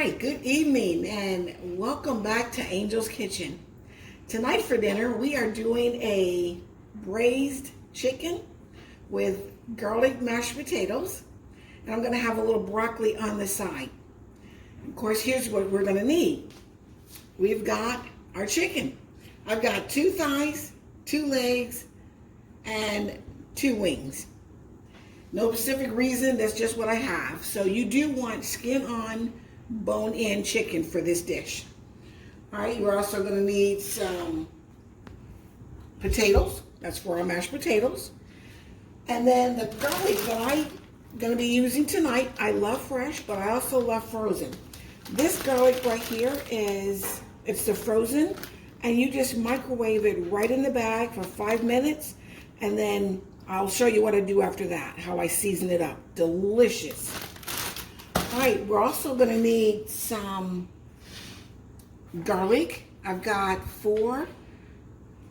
right, good evening and welcome back to Angel's Kitchen. Tonight for dinner we are doing a braised chicken with garlic mashed potatoes, and I'm going to have a little broccoli on the side. Of course, here's what we're going to need. We've got our chicken. I've got 2 thighs, 2 legs, and 2 wings. No specific reason, that's just what I have. So you do want skin on, bone in chicken for this dish. All right, you're also going to need some potatoes. That's for our mashed potatoes. And then the garlic that I'm going to be using tonight, I love fresh, but I also love frozen. This garlic right here it's the frozen, and you just microwave it right in the bag for 5 minutes, and then I'll show you what I do after that, how I season it up. Delicious. All right, we're also going to need some garlic. I've got 4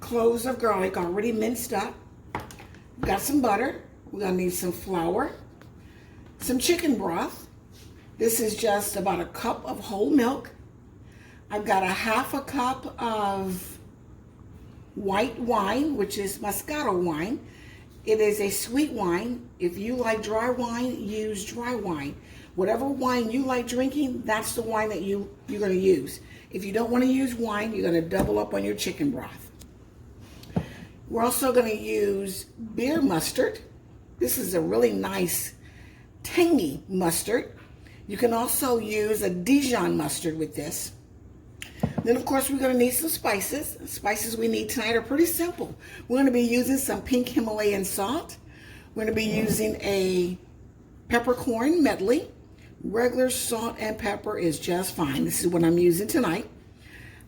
cloves of garlic already minced up. We've got some butter. We're going to need some flour, some chicken broth. This is just about a cup of whole milk. I've got a 1/2 cup of white wine, which is Moscato wine. It is a sweet wine. If you like dry wine, use dry wine. Whatever wine you like drinking, that's the wine that you're going to use. If you don't want to use wine, you're going to double up on your chicken broth. We're also going to use beer mustard. This is a really nice, tangy mustard. You can also use a Dijon mustard with this. Then, of course, we're going to need some spices. The spices we need tonight are pretty simple. We're going to be using some pink Himalayan salt. We're going to be using a peppercorn medley. Regular salt and pepper is just fine. This is what I'm using tonight.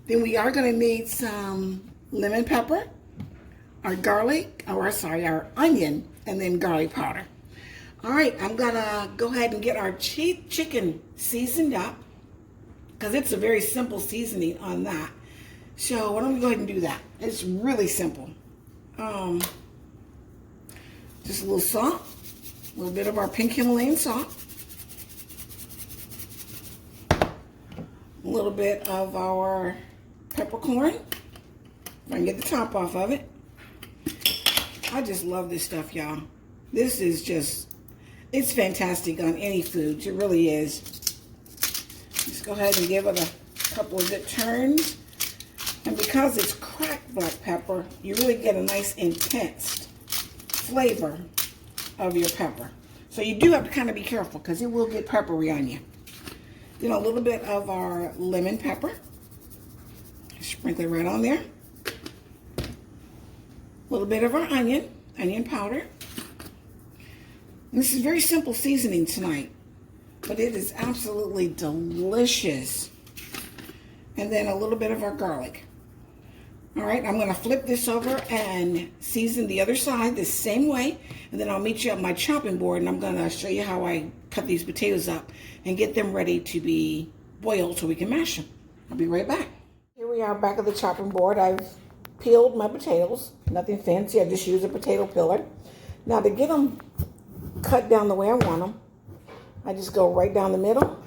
Then we are going to need some lemon pepper, our onion, and then garlic powder. All right, I'm going to go ahead and get our chicken seasoned up, because it's a very simple seasoning on that. So why don't we go ahead and do that? It's really simple. Just a little salt, a little bit of our pink Himalayan salt, a little bit of our peppercorn, if I can get the top off of it. I just love this stuff, y'all. This is just, it's fantastic on any food. It really is. Just go ahead and give it a couple of good turns. And because it's cracked black pepper, you really get a nice intense flavor of your pepper. So you do have to kind of be careful because it will get peppery on you. Then a little bit of our lemon pepper. Sprinkle it right on there. A little bit of our onion powder. And this is very simple seasoning tonight, but it is absolutely delicious. And then a little bit of our garlic. All right, I'm going to flip this over and season the other side the same way, and then I'll meet you at my chopping board, and I'm going to show you how I cut these potatoes up and get them ready to be boiled so we can mash them. I'll be right back. Here we are back at the chopping board. I've peeled my potatoes. Nothing fancy. I just use a potato peeler. Now to get them cut down the way I want them, I just go right down the middle,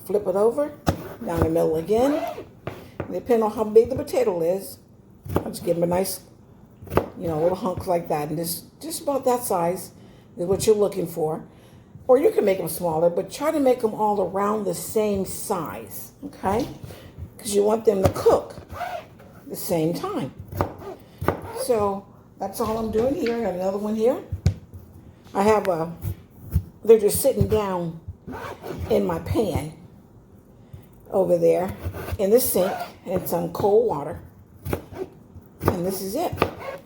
flip it over, down the middle again. And depending on how big the potato is, I'll just give them a nice, little hunks like that. And just about that size is what you're looking for. Or you can make them smaller, but try to make them all around the same size, okay? Because you want them to cook the same time. So that's all I'm doing here. I got another one here. I have they're just sitting down in my pan over there in the sink in some cold water. And this is it.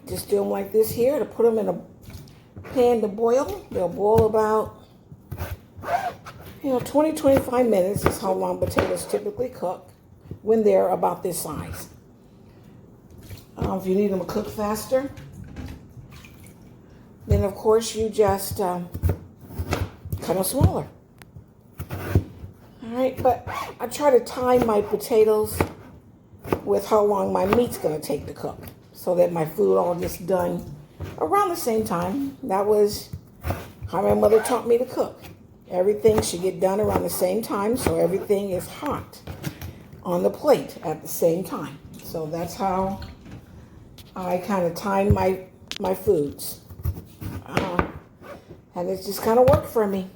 Just do them like this here to put them in a pan to boil. They'll boil about 20-25 minutes is how long potatoes typically cook when they're about this size. If you need them to cook faster, then of course you just cut them smaller. All right, but I try to time my potatoes with how long my meat's going to take to cook, so that my food all gets done around the same time. That was how my mother taught me to cook. Everything should get done around the same time, so everything is hot on the plate at the same time. So that's how I kind of time my foods. And it's just kind of worked for me.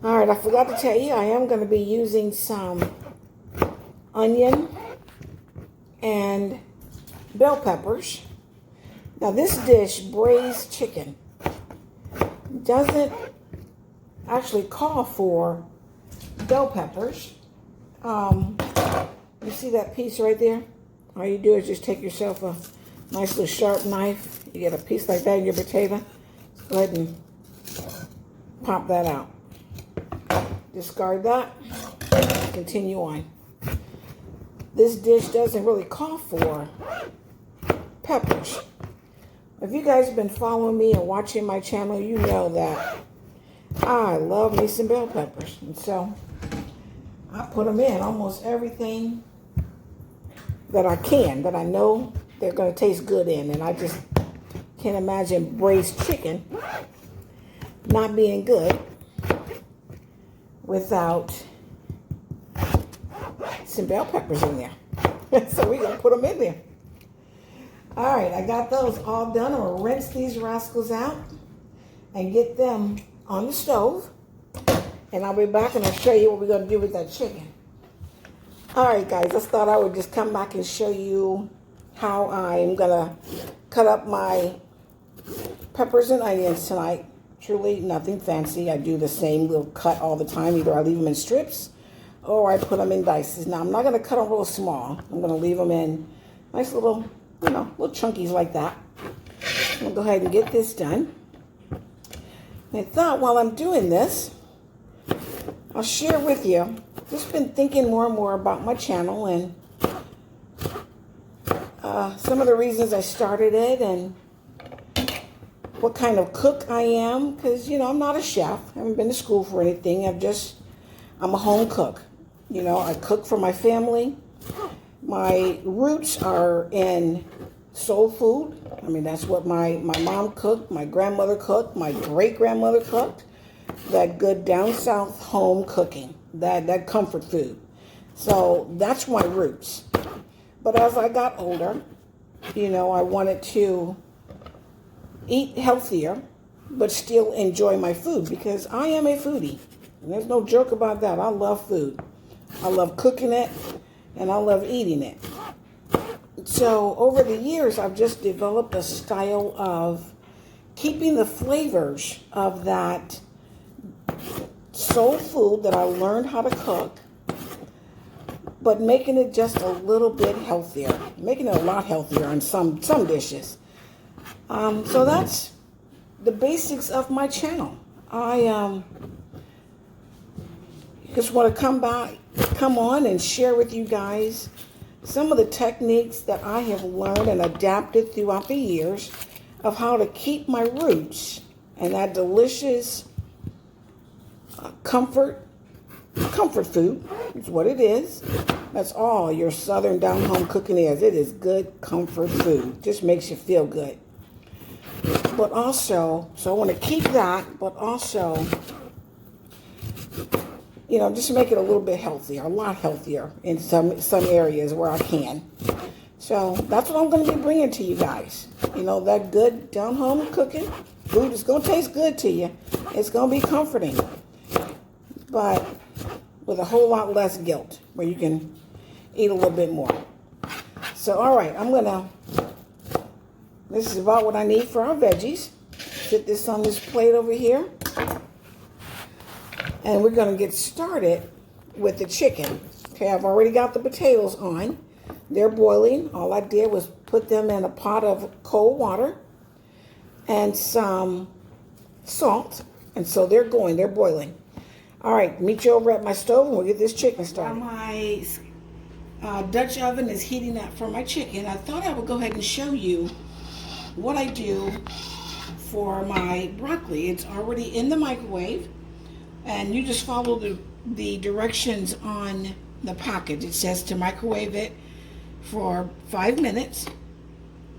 All right, I forgot to tell you, I am going to be using some onion and bell peppers. Now this dish, braised chicken, doesn't actually call for bell peppers. You see that piece right there? All you do is just take yourself a nice little sharp knife. You get a piece like that in your potato. Go ahead and pop that out. Discard that. Continue on. This dish doesn't really call for peppers. If you guys have been following me and watching my channel, you know that I love me some bell peppers. And so I put them in almost everything that I can, that I know they're going to taste good in. And I just can't imagine braised chicken not being good without some bell peppers in there. So we're going to put them in there. All right, I got those all done. I'm going to rinse these rascals out and get them on the stove. And I'll be back and I'll show you what we're going to do with that chicken. All right, guys, I just thought I would just come back and show you how I'm going to cut up my peppers and onions tonight. Truly nothing fancy. I do the same little cut all the time. Either I leave them in strips or I put them in dices. Now, I'm not going to cut them real small. I'm going to leave them in nice little, little chunkies like that. I'm going to go ahead and get this done. And I thought while I'm doing this, I'll share with you. Just been thinking more and more about my channel and some of the reasons I started it and what kind of cook I am. Because, I'm not a chef. I haven't been to school for anything. I'm a home cook. I cook for my family. My roots are in soul food. I mean, that's what my mom cooked, my grandmother cooked, my great-grandmother cooked. That good down south home cooking, that comfort food. So that's my roots. But as I got older, I wanted to eat healthier, but still enjoy my food because I am a foodie. And there's no joke about that. I love food. I love cooking it and I love eating it. So over the years, I've just developed a style of keeping the flavors of that soul food that I learned how to cook, but making it just a little bit healthier, making it a lot healthier on some dishes. So that's the basics of my channel. I just want to come on and share with you guys some of the techniques that I have learned and adapted throughout the years of how to keep my roots and that delicious comfort food is what it is. That's all your southern down home cooking is. It is good comfort food. Just makes you feel good. But also, so I want to keep that, but also, just make it a little bit healthier, a lot healthier in some areas where I can. So that's what I'm going to be bringing to you guys. That good down home cooking food is going to taste good to you. It's going to be comforting, but with a whole lot less guilt, where you can eat a little bit more. So, all right, this is about what I need for our veggies. Put this on this plate over here. And we're going to get started with the chicken. Okay, I've already got the potatoes on. They're boiling. All I did was put them in a pot of cold water and some salt. And so they're boiling. All right, meet you over at my stove and we'll get this chicken started. My Dutch oven is heating up for my chicken. I thought I would go ahead and show you what I do for my broccoli. It's already in the microwave, and you just follow the directions on the package. It says to microwave it for 5 minutes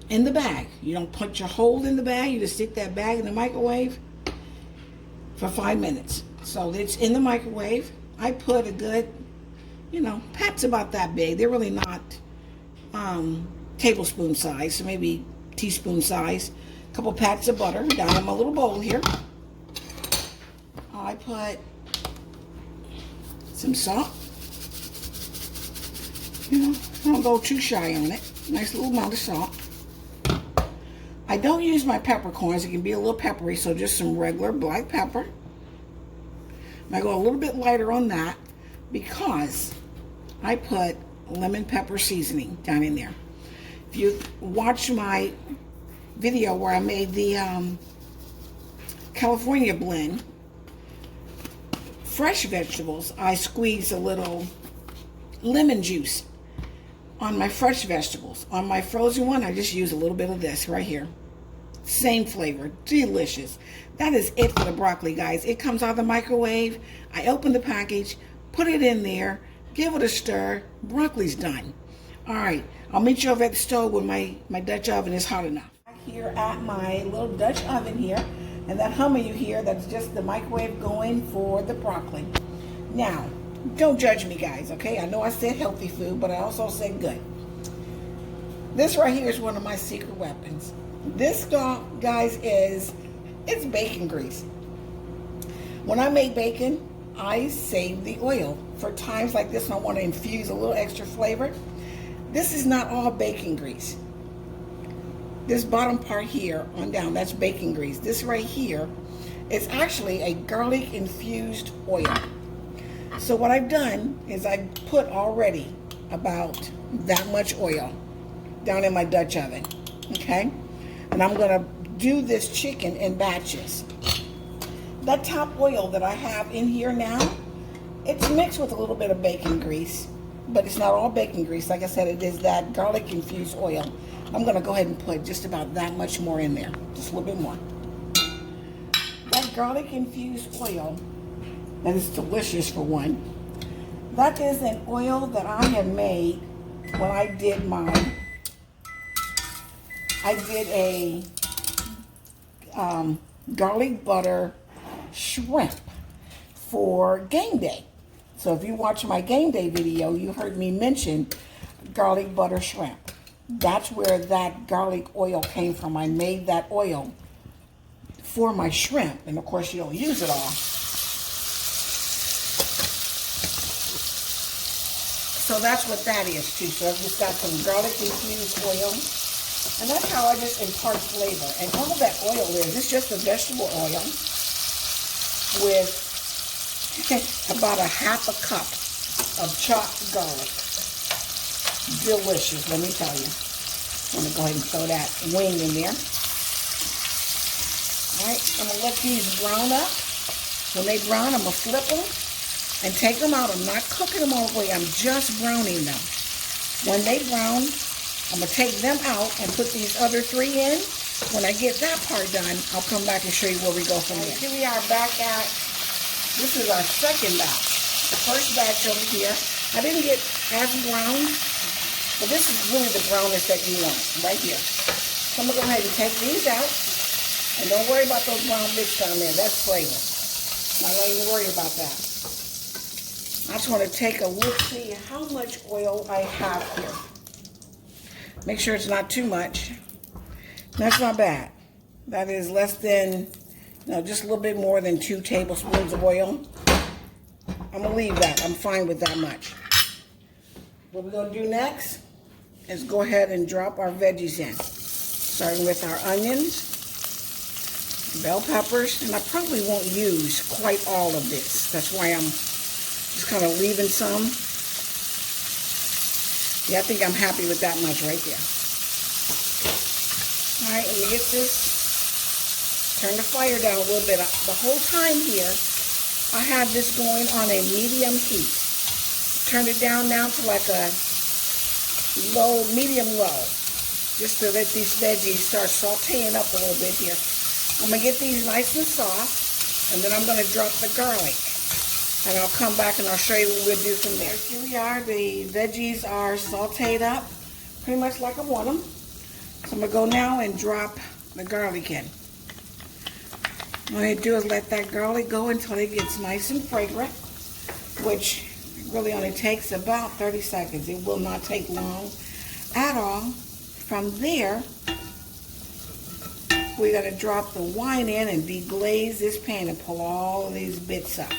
in the bag. You don't punch a hole in the bag. You just stick that bag in the microwave for 5 minutes. So it's in the microwave. I put a good, pats about that big. They're really not tablespoon size, so maybe teaspoon size. A couple pats of butter down in my little bowl here. I put some salt. Don't go too shy on it. Nice little amount of salt. I don't use my peppercorns. It can be a little peppery, so just some regular black pepper. I go a little bit lighter on that because I put lemon pepper seasoning down in there. If you watch my video where I made the California blend, fresh vegetables, I squeeze a little lemon juice on my fresh vegetables. On my frozen one, I just use a little bit of this right here. Same flavor, delicious. That is it for the broccoli, guys. It comes out of the microwave. I open the package, put it in there, give it a stir. Broccoli's done. All right, I'll meet you over at the stove when my Dutch oven is hot enough. Here at my little Dutch oven here, and that humming you hear, that's just the microwave going for the broccoli. Now, don't judge me, guys, okay? I know I said healthy food, but I also said good. This right here is one of my secret weapons. This, guys, it's bacon grease. When I make bacon, I save the oil for times like this when I want to infuse a little extra flavor. This is not all bacon grease. This bottom part here on down, that's bacon grease. This right here is actually a garlic infused oil. So what I've done is I put already about that much oil down in my Dutch oven, okay? And I'm gonna do this chicken in batches. That top oil that I have in here now, it's mixed with a little bit of bacon grease, but it's not all bacon grease. Like I said, it is that garlic infused oil. I'm gonna go ahead and put just about that much more in there, just a little bit more. That garlic infused oil, and it's delicious for one. That is an oil that I had made when I did a garlic butter shrimp for game day. So if you watch my game day video, you heard me mention garlic butter shrimp. That's where that garlic oil came from. I made that oil for my shrimp, and of course you don't use it all. So that's what that is too. So I've just got some garlic infused oil. And that's how I just impart flavor. And all that oil is, it's just a vegetable oil with about a half a cup of chopped garlic. Delicious, let me tell you. I'm going to go ahead and throw that wing in there. All right, I'm going to let these brown up. When they brown, I'm going to flip them and take them out. I'm not cooking them all the way. I'm just browning them. When they brown, I'm going to take them out and put these other three in. When I get that part done, I'll come back and show you where we go from there. Here we are back at, this is our second batch. The first batch over here, I didn't get as brown, but this is really the brownness that you want, right here. So I'm going to go ahead and take these out. And don't worry about those brown bits down there. That's flavor. I don't even worry about that. I just want to take a look, see how much oil I have here. Make sure it's not too much. That's not bad. That is less than, just a little bit more than 2 tablespoons of oil. I'm going to leave that. I'm fine with that much. What we're going to do next is go ahead and drop our veggies in. Starting with our onions, bell peppers, and I probably won't use quite all of this. That's why I'm just kind of leaving some. Yeah, I think I'm happy with that much right there. All right, let me get this. Turn the fire down a little bit. The whole time here, I have this going on a medium heat. Turn it down now to like a low, medium low, just so that these veggies start sauteing up a little bit here. I'm gonna get these nice and soft, and then I'm gonna drop the garlic. And I'll come back and I'll show you what we'll do from there. Here we are. The veggies are sauteed up pretty much like I want them. So I'm going to go now and drop the garlic in. What I do is let that garlic go until it gets nice and fragrant, which really only takes about 30 seconds. It will not take long at all. From there, we're going to drop the wine in and deglaze this pan and pull all of these bits up.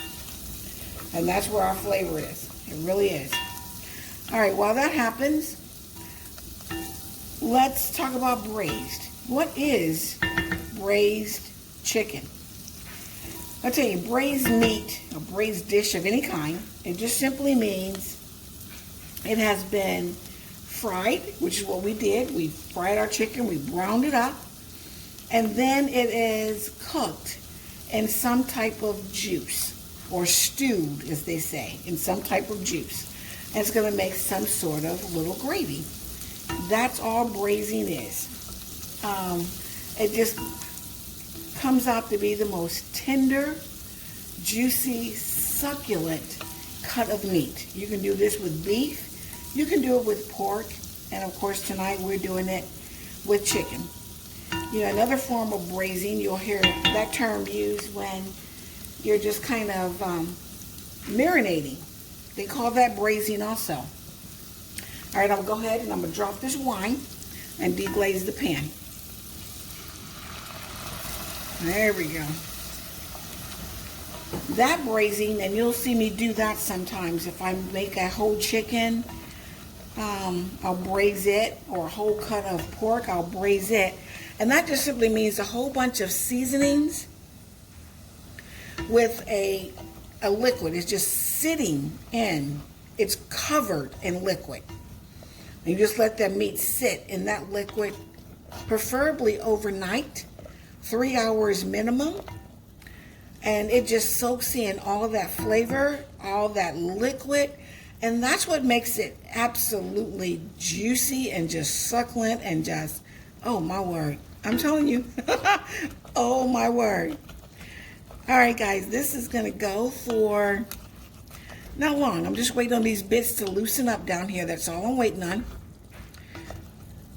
And that's where our flavor is. It really is. All right, while that happens, let's talk about braised. What is braised chicken? I'll tell you, braised meat, a braised dish of any kind, it just simply means it has been fried, which is what we did. We fried our chicken, we browned it up, and then it is cooked in some type of juice, or stewed, as they say, in some type of juice. And it's going to make some sort of little gravy. That's all braising is. It just comes out to be the most tender, juicy, succulent cut of meat. You can do this with beef, you can do it with pork, and of course tonight we're doing it with chicken. You know, another form of braising, you'll hear that term used when you're just kind of marinating. They call that braising also. All right, I'll go ahead and I'm going to drop this wine and deglaze the pan. There we go. That braising, and you'll see me do that sometimes. If I make a whole chicken, I'll braise it, or a whole cut of pork, I'll braise it. And that just simply means a whole bunch of seasonings with a liquid. It's just sitting in, it's covered in liquid. And you just let that meat sit in that liquid, preferably overnight, 3 hours minimum. And it just soaks in all of that flavor, all that liquid. And that's what makes it absolutely juicy and just succulent and just, oh my word. I'm telling you, oh my word. All right, guys, this is going to go for not long. I'm just waiting on these bits to loosen up down here. That's all I'm waiting on.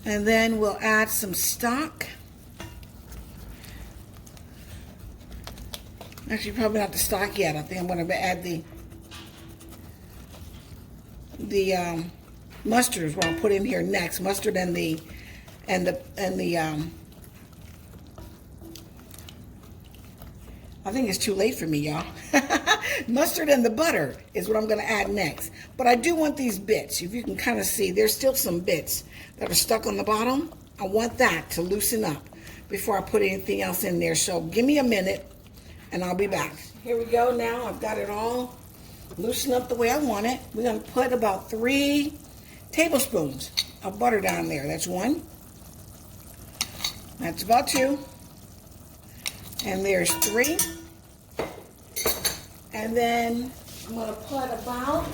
And then we'll add some stock. Actually, probably not the stock yet. I think I'm going to add the mustard is what I'll put in here next. Mustard and the I think it's too late for me, y'all. Mustard and the butter is what I'm going to add next. But I do want these bits. If you can kind of see, there's still some bits that are stuck on the bottom. I want that to loosen up before I put anything else in there. So give me a minute and I'll be back. Here we go now. I've got it all loosened up the way I want it. We're going to put about 3 tablespoons of butter down there. That's 1. That's about 2. And there's 3. And then I'm going to put about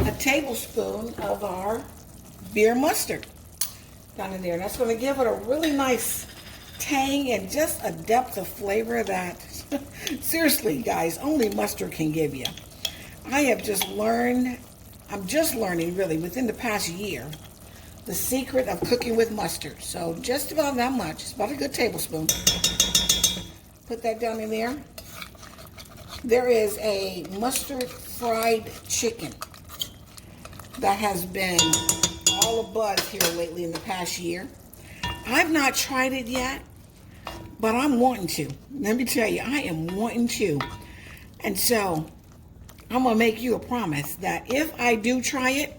a tablespoon of our beer mustard down in there. That's going to give it a really nice tang and just a depth of flavor that, seriously, guys, only mustard can give you. I have just learned, I'm just learning really within the past year, the secret of cooking with mustard. So just about that much. It's about a good tablespoon. Put that down in there. There is a mustard fried chicken that has been all abuzz here lately in the past year. I've not tried it yet, but I'm wanting to. Let me tell you, I am wanting to. And so I'm going to make you a promise that if I do try it,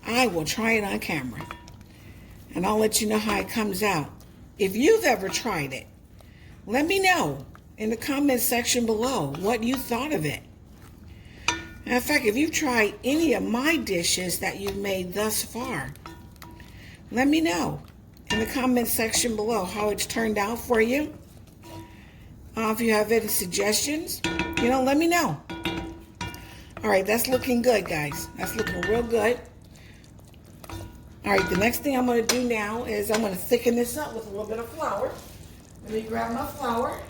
I will try it on camera. And I'll let you know how it comes out. If you've ever tried it, let me know in the comment section below what you thought of it. In fact, if you've tried any of my dishes that you've made thus far, let me know in the comment section below how it's turned out for you. If you have any suggestions, let me know. All right, that's looking good, guys. That's looking real good. All right, the next thing I'm going to do now is I'm going to thicken this up with a little bit of flour. Let me grab my flour.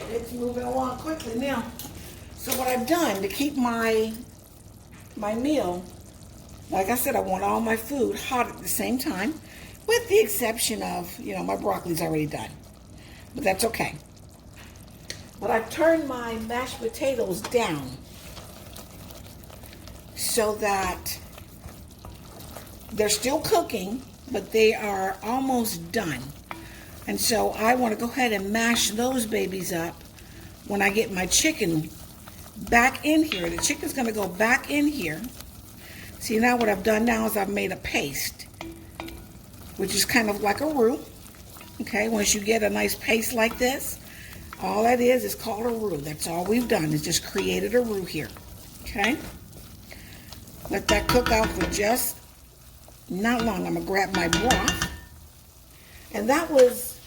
It's moving along quickly now. So what I've done to keep my meal, like I said, I want all my food hot at the same time. with the exception of, you know, my broccoli's already done. But that's okay. But I've turned my mashed potatoes down so that they're still cooking, but they are almost done. And so I want to go ahead and mash those babies up when I get my chicken back in here. The chicken's going to go back in here. See, now what I've done now is I've made a paste, which is kind of like a roux. Okay, once you get a nice paste like this, all that is called a roux. That's all we've done, is just created a roux here. Okay, let that cook out for just not long. I'm going to grab my broth. And that was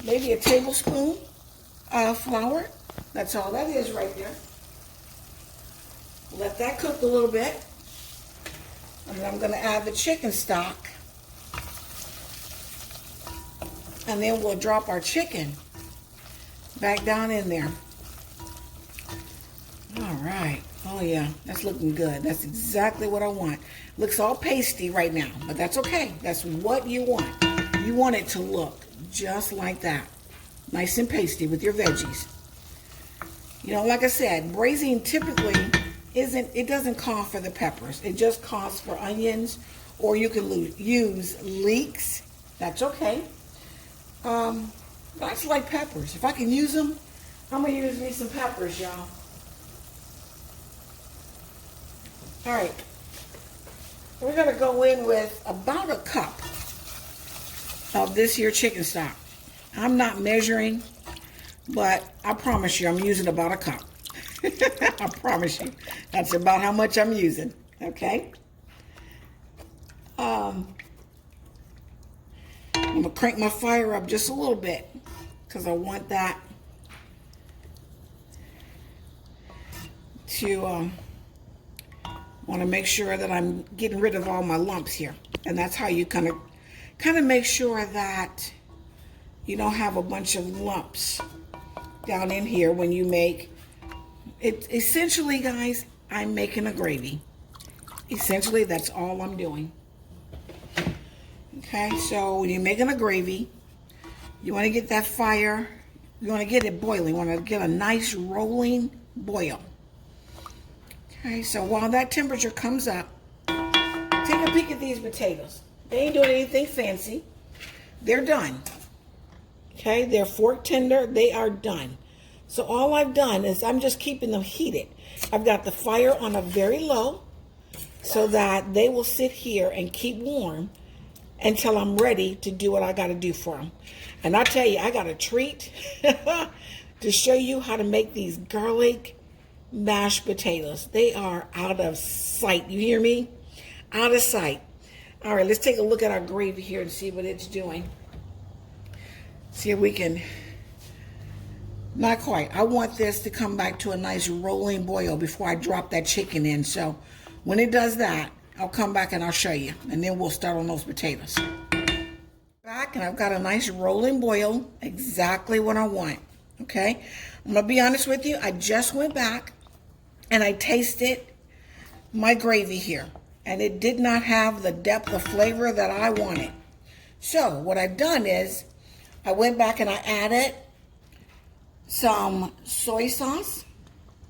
maybe a tablespoon of flour. That's all that is right there. Let that cook a little bit. And then I'm going to add the chicken stock. And then we'll drop our chicken back down in there. All right. Oh, yeah. That's looking good. That's exactly what I want. Looks all pasty right now, but that's okay. That's what you want. You want it to look just like that. Nice and pasty with your veggies. You know, like I said, braising typically it doesn't call for the peppers. It just calls for onions, or you can use leeks. That's okay. I just like peppers. If I can use them, I'm going to use me some peppers, y'all. All right. We're going to go in with about a cup of this here chicken stock. I'm not measuring, but I promise you I'm using about a cup. I promise you. That's about how much I'm using. Okay? I'm going to crank my fire up just a little bit because I want that to want to make sure that I'm getting rid of all my lumps here. And that's how you kind of make sure that you don't have a bunch of lumps down in here when you make it. Essentially, guys, I'm making a gravy. Essentially, that's all I'm doing. Okay, so when you're making a gravy, you want to get that fire, you want to get it boiling, you want to get a nice rolling boil. Okay, so while that temperature comes up, take a peek at these potatoes. They ain't doing anything fancy. They're done. Okay, they're fork tender. They are done. So all I've done is I'm just keeping them heated. I've got the fire on a very low so that they will sit here and keep warm until I'm ready to do what I got to do for them. And I tell you, I got a treat to show you how to make these garlic mashed potatoes. They are out of sight. You hear me? Out of sight. All right, let's take a look at our gravy here and see what it's doing. See if we can, not quite. I want this to come back to a nice rolling boil before I drop that chicken in. So when it does that, I'll come back and I'll show you. And then we'll start on those potatoes. Back, and I've got a nice rolling boil, exactly what I want. Okay? I'm going to be honest with you. I just went back and I tasted my gravy here. And it did not have the depth of flavor that I wanted. So what I've done is I went back and I added some soy sauce,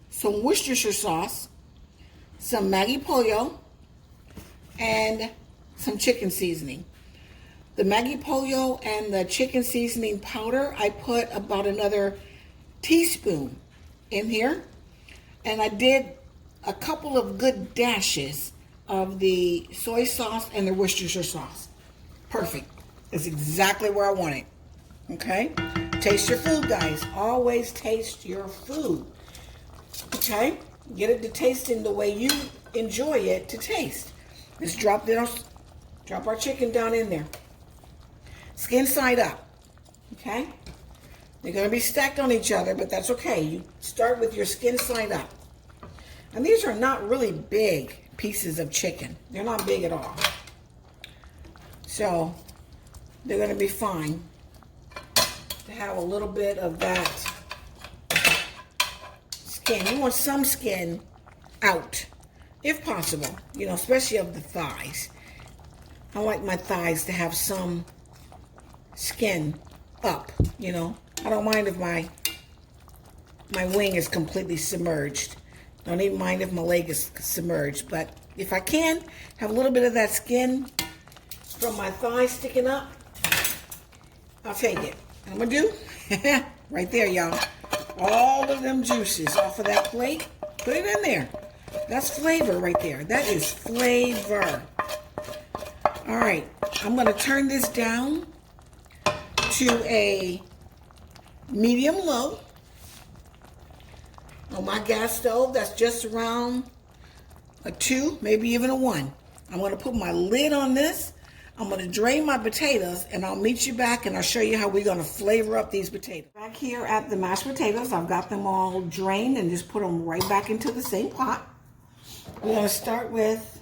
some Worcestershire sauce, some Maggi Pollo, and some chicken seasoning. The Maggi Pollo and the chicken seasoning powder, I put about another teaspoon in here. And I did a couple of good dashes of the soy sauce and the Worcestershire sauce. Perfect. It's exactly where I want it. Okay? Taste your food, guys. Always taste your food. Okay? Get it to taste in the way you enjoy it to taste. Let's drop our chicken down in there. Skin side up. Okay? They're going to be stacked on each other, but that's okay. You start with your skin side up. And these are not really big pieces of chicken. They're not big at all. So, they're going to be fine to have a little bit of that skin. You want some skin out, if possible, you know, especially of the thighs. I like my thighs to have some skin up, you know. I don't mind if my wing is completely submerged. Don't even mind if my leg is submerged. But if I can have a little bit of that skin from my thigh sticking up, I'll take it. I'm gonna do right there, y'all. All of them juices off of that plate. Put it in there. That's flavor right there. That is flavor. All right, I'm gonna turn this down to a medium low on my gas stove. That's just around a 2, maybe even a 1. I'm going to put my lid on this. I'm going to drain my potatoes, and I'll meet you back, and I'll show you how we're going to flavor up these potatoes. Back here at the mashed potatoes, I've got them all drained and just put them right back into the same pot. We're going to start with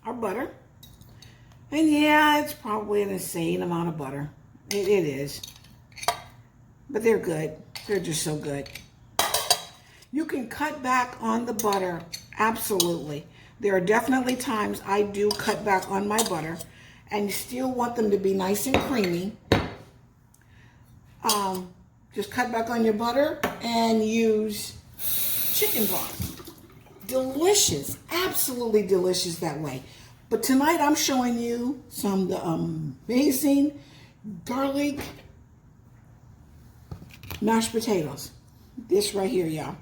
our butter. And yeah, it's probably an insane amount of butter. It is. But they're good. They're just so good. You can cut back on the butter. Absolutely. There are definitely times I do cut back on my butter, and you still want them to be nice and creamy. Just cut back on your butter and use chicken broth. Delicious. Absolutely delicious that way. But tonight I'm showing you some of the amazing garlic mashed potatoes. This right here, y'all.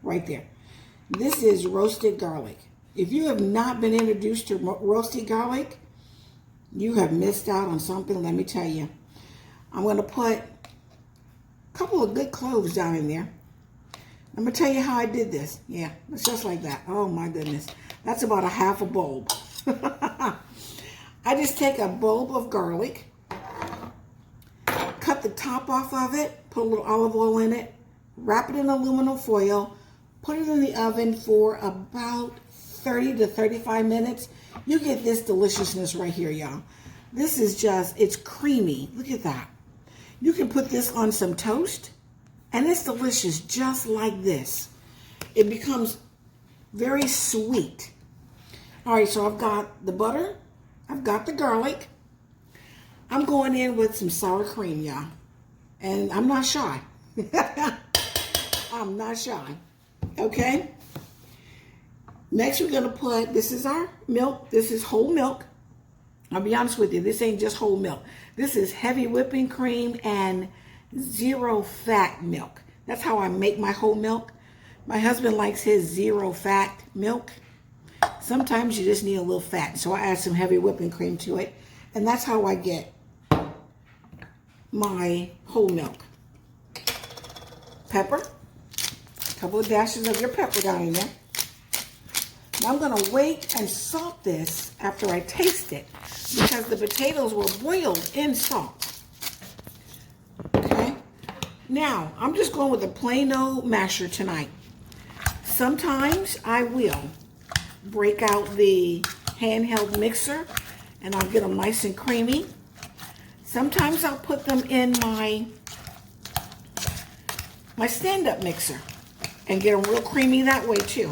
Right there. This is roasted garlic. If you have not been introduced to roasted garlic, you have missed out on something, let me tell you. I'm going to put a couple of good cloves down in there. I'm going to tell you how I did this. Yeah, it's just like that. Oh my goodness. That's about a half a bulb. I just take a bulb of garlic, cut the top off of it, put a little olive oil in it, wrap it in aluminum foil, put it in the oven for about 30 to 35 minutes. You get this deliciousness right here, y'all. This is just, it's creamy. Look at that. You can put this on some toast, and it's delicious just like this. It becomes very sweet. All right, so I've got the butter. I've got the garlic. I'm going in with some sour cream, y'all. And I'm not shy. I'm not shy. Okay? Next, we're going to put, this is our milk. This is whole milk. I'll be honest with you, this ain't just whole milk. This is heavy whipping cream and zero fat milk. That's how I make my whole milk. My husband likes his zero fat milk. Sometimes you just need a little fat, so I add some heavy whipping cream to it. And that's how I get my whole milk. Pepper. A couple of dashes of your pepper down in there. Now I'm going to wait and salt this after I taste it, because the potatoes were boiled in salt. Okay? Now, I'm just going with a plain old masher tonight. Sometimes I will break out the handheld mixer and I'll get them nice and creamy. Sometimes I'll put them in my stand-up mixer and get them real creamy that way too.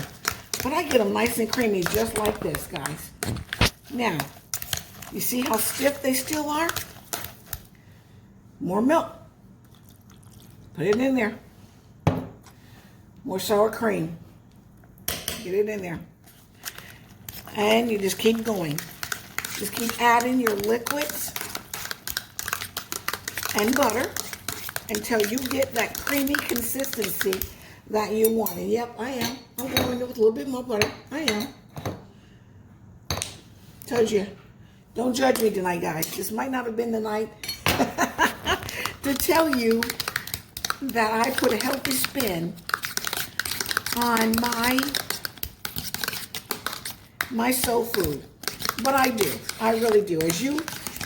But I get them nice and creamy just like this, guys. Now, you see how stiff they still are? More milk. Put it in there. More sour cream. Get it in there. And you just keep going. Just keep adding your liquids and butter until you get that creamy consistency that you want. And yep, I am. I'm going with a little bit more butter. I am. Told you. Don't judge me tonight, guys. This might not have been the night to tell you that I put a healthy spin on my soul food. But I do. I really do. As you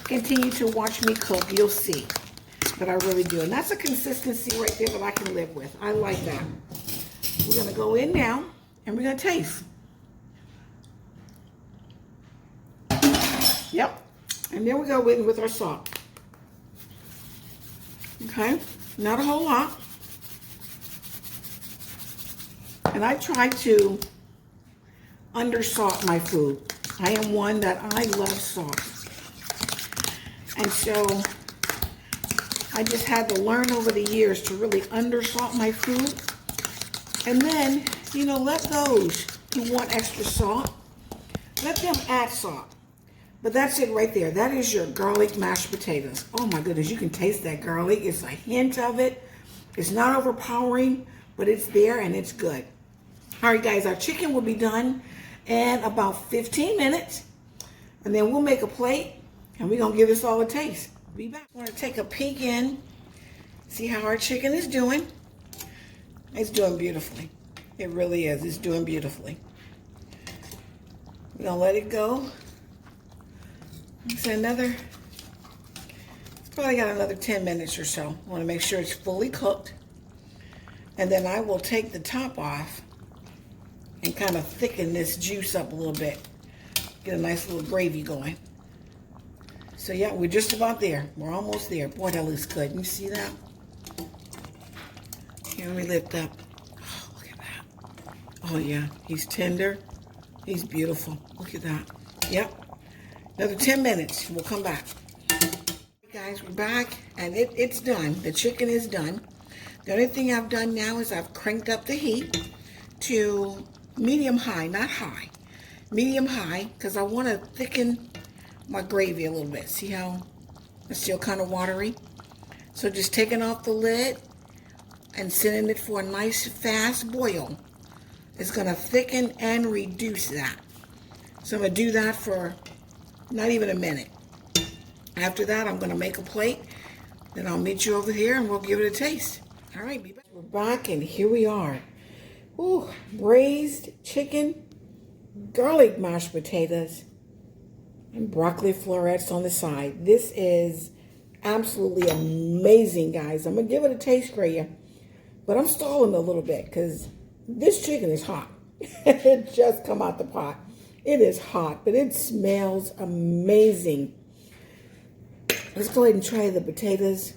continue to watch me cook, you'll see that I really do. And that's a consistency right there that I can live with. I like that. We're going to go in now and we're going to taste. Yep. And then we go in with our salt. Okay. Not a whole lot. And I try to undersalt my food. I am one that I love salt. And so I just had to learn over the years to really undersalt my food. And then, you know, let those who want extra salt, let them add salt. But that's it right there. That is your garlic mashed potatoes. Oh my goodness, you can taste that garlic. It's a hint of it. It's not overpowering, but it's there and it's good. All right, guys, our chicken will be done in about 15 minutes. And then we'll make a plate and we're gonna give this all a taste. Be back. I want to take a peek in, see how our chicken is doing. It's doing beautifully. It really is. It's doing beautifully. We're gonna let it go. It's probably got another 10 minutes or so. I want to make sure it's fully cooked. And then I will take the top off and kind of thicken this juice up a little bit. Get a nice little gravy going. So yeah, we're just about there. We're almost there. Boy, that looks good. You see that? Here, let me lift up. Oh, look at that. Oh yeah, he's tender. He's beautiful. Look at that. Yep. Another 10 minutes. We'll come back. Guys, we're back and it's done. The chicken is done. The only thing I've done now is I've cranked up the heat to medium high, not high. Medium high, because I want to thicken my gravy a little bit. See how it's still kind of watery? So just taking off the lid and setting it for a nice fast boil. It's going to thicken and reduce that. So I'm going to do that for not even a minute. After that, I'm going to make a plate. Then I'll meet you over here and we'll give it a taste. All right, be back. We're back and here we are. Ooh, braised chicken, garlic mashed potatoes, and broccoli florets on the side. This is absolutely amazing, guys. I'm going to give it a taste for you. But I'm stalling a little bit because this chicken is hot. It just come out the pot. It is hot, but it smells amazing. Let's go ahead and try the potatoes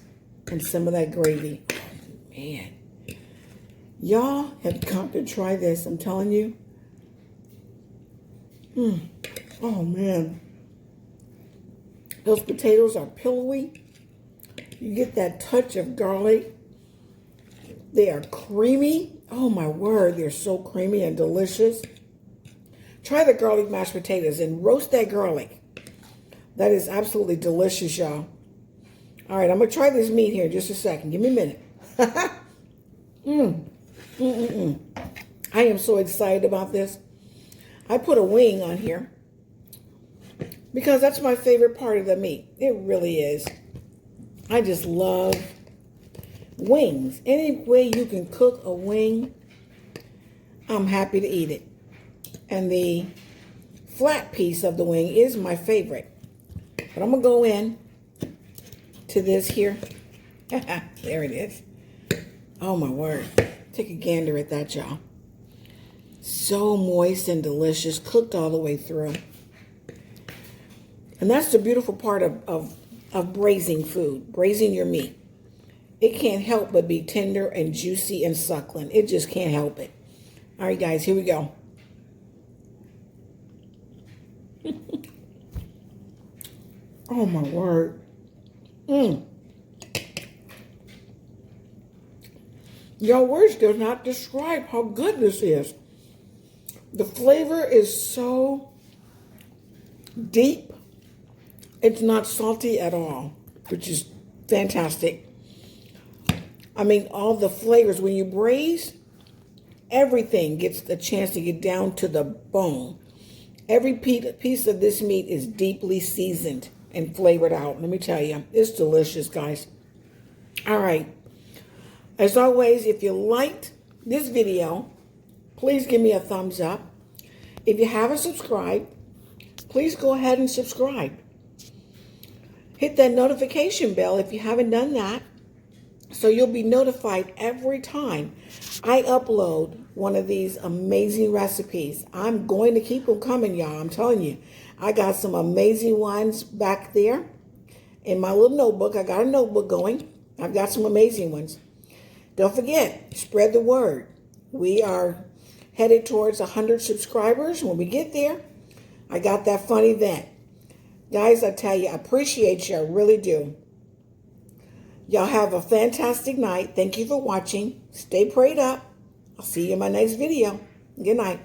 and some of that gravy. Oh, man. Y'all have got to try this. I'm telling you. Oh, man. Those potatoes are pillowy. You get that touch of garlic. They are creamy. Oh, my word. They're so creamy and delicious. Try the garlic mashed potatoes and roast that garlic. That is absolutely delicious, y'all. All right, I'm going to try this meat here in just a second. Give me a minute. I am so excited about this. I put a wing on here because that's my favorite part of the meat. It really is. I just love wings. Any way you can cook a wing, I'm happy to eat it. And the flat piece of the wing is my favorite. But I'm going to go in to this here. There it is. Oh, my word. Take a gander at that, y'all. So moist and delicious, cooked all the way through. And that's the beautiful part of braising food, braising your meat. It can't help but be tender and juicy and succulent. It just can't help it. All right, guys, here we go. Oh, my word. Your words do not describe how good this is. The flavor is so deep. It's not salty at all, which is fantastic. I mean, all the flavors, when you braise, everything gets a chance to get down to the bone. Every piece of this meat is deeply seasoned and flavored out. Let me tell you, it's delicious, guys. All right. As always, if you liked this video, please give me a thumbs up. If you haven't subscribed, please go ahead and subscribe. Hit that notification bell if you haven't done that, so you'll be notified every time I upload one of these amazing recipes. I'm going to keep them coming, y'all. I'm telling you. I got some amazing ones back there in my little notebook. I got a notebook going. I've got some amazing ones. Don't forget, spread the word. We are headed towards 100 subscribers. When we get there, I got that funny then. Guys, I tell you, I appreciate you. I really do. Y'all have a fantastic night. Thank you for watching. Stay prayed up. I'll see you in my next video. Good night.